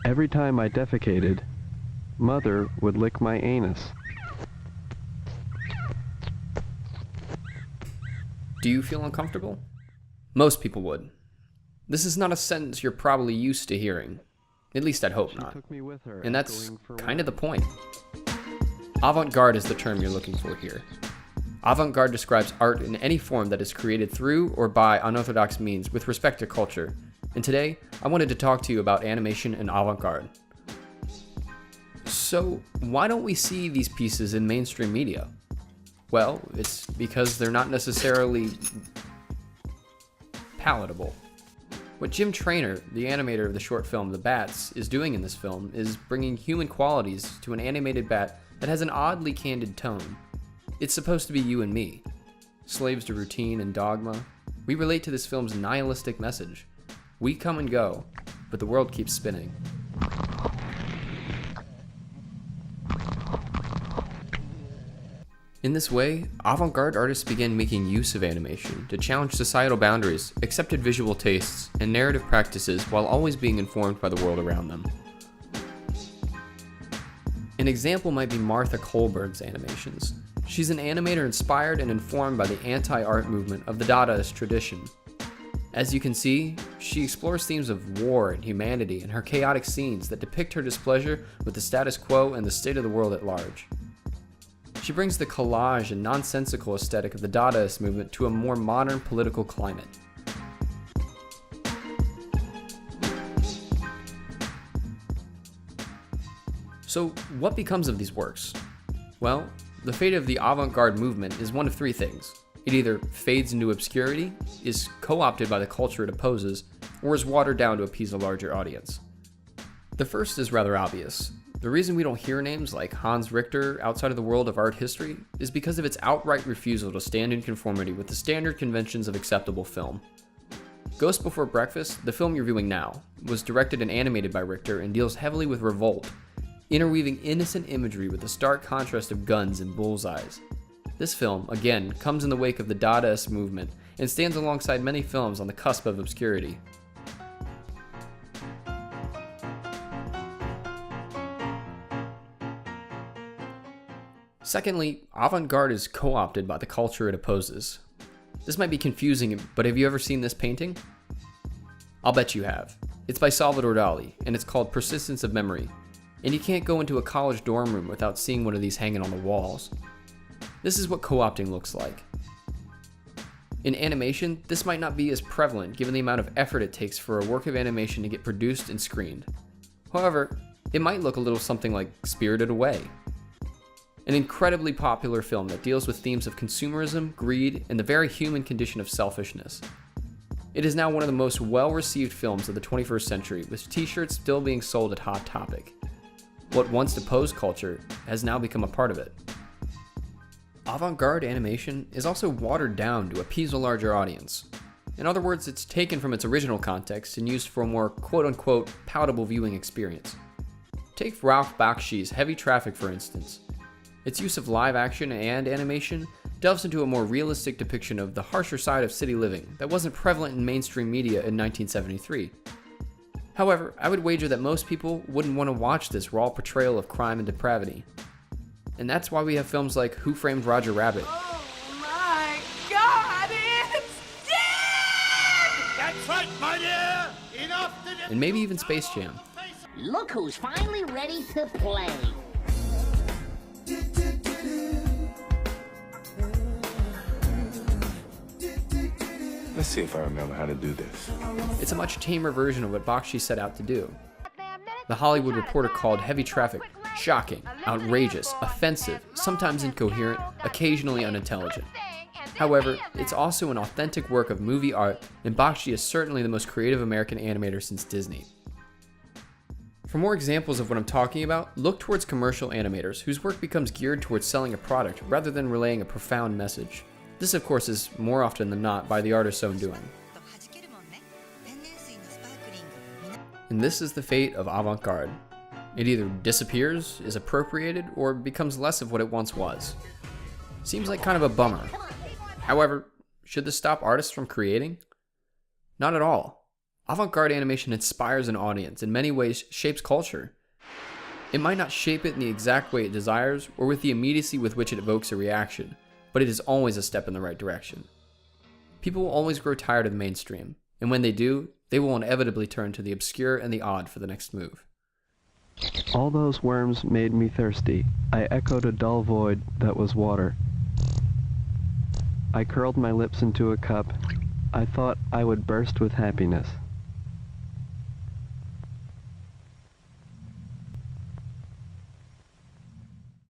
Every time I defecated, Mother would lick my anus. Do you feel uncomfortable? Most people would. This is not a sentence you're probably used to hearing. At least I'd hope not. And that's kind of the point. Avant-garde is the term you're looking for here. Avant-garde describes art in any form that is created through or by unorthodox means with respect to culture. And today, I wanted to talk to you about animation and avant-garde. So, why don't we see these pieces in mainstream media? Well, it's because they're not necessarily palatable. What Jim Trainer, the animator of the short film The Bats, is doing in this film is bringing human qualities to an animated bat that has an oddly candid tone. It's supposed to be you and me, slaves to routine and dogma. We relate to this film's nihilistic message. We come and go, but the world keeps spinning. In this way, avant-garde artists began making use of animation to challenge societal boundaries, accepted visual tastes, and narrative practices while always being informed by the world around them. An example might be Martha Kohlberg's animations. She's an animator inspired and informed by the anti-art movement of the Dadaist tradition. As you can see, she explores themes of war and humanity in her chaotic scenes that depict her displeasure with the status quo and the state of the world at large. She brings the collage and nonsensical aesthetic of the Dadaist movement to a more modern political climate. So, what becomes of these works? Well, the fate of the avant-garde movement is one of three things. It either fades into obscurity, is co-opted by the culture it opposes, or is watered down to appease a larger audience. The first is rather obvious. The reason we don't hear names like Hans Richter outside of the world of art history is because of its outright refusal to stand in conformity with the standard conventions of acceptable film. Ghost Before Breakfast, the film you're viewing now, was directed and animated by Richter and deals heavily with revolt, interweaving innocent imagery with the stark contrast of guns and bullseyes. This film, again, comes in the wake of the Dadaist movement and stands alongside many films on the cusp of obscurity. Secondly, avant-garde is co-opted by the culture it opposes. This might be confusing, but have you ever seen this painting? I'll bet you have. It's by Salvador Dali, and it's called Persistence of Memory. And you can't go into a college dorm room without seeing one of these hanging on the walls. This is what co-opting looks like. In animation, this might not be as prevalent given the amount of effort it takes for a work of animation to get produced and screened. However, it might look a little something like Spirited Away, an incredibly popular film that deals with themes of consumerism, greed, and the very human condition of selfishness. It is now one of the most well-received films of the 21st century, with t-shirts still being sold at Hot Topic. What once opposed culture has now become a part of it. Avant-garde animation is also watered down to appease a larger audience. In other words, it's taken from its original context and used for a more quote-unquote palatable viewing experience. Take Ralph Bakshi's Heavy Traffic, for instance. Its use of live action and animation delves into a more realistic depiction of the harsher side of city living that wasn't prevalent in mainstream media in 1973. However, I would wager that most people wouldn't want to watch this raw portrayal of crime and depravity. And that's why we have films like Who Framed Roger Rabbit? Oh my God, it's dead! That's right, my dear! Enough to And maybe even Space Jam. Look who's finally ready to play. Let's see if I remember how to do this. It's a much tamer version of what Bakshi set out to do. The Hollywood Reporter called Heavy Traffic shocking, outrageous, offensive, sometimes incoherent, occasionally unintelligent. However, it's also an authentic work of movie art, and Bakshi is certainly the most creative American animator since Disney. For more examples of what I'm talking about, look towards commercial animators whose work becomes geared towards selling a product rather than relaying a profound message. This, of course, is more often than not by the artist's own doing. And this is the fate of avant-garde. It either disappears, is appropriated, or becomes less of what it once was. Seems like kind of a bummer. However, should this stop artists from creating? Not at all. Avant-garde animation inspires an audience, in many ways shapes culture. It might not shape it in the exact way it desires, or with the immediacy with which it evokes a reaction, but it is always a step in the right direction. People will always grow tired of the mainstream, and when they do, they will inevitably turn to the obscure and the odd for the next move. All those worms made me thirsty. I echoed a dull void that was water. I curled my lips into a cup. I thought I would burst with happiness.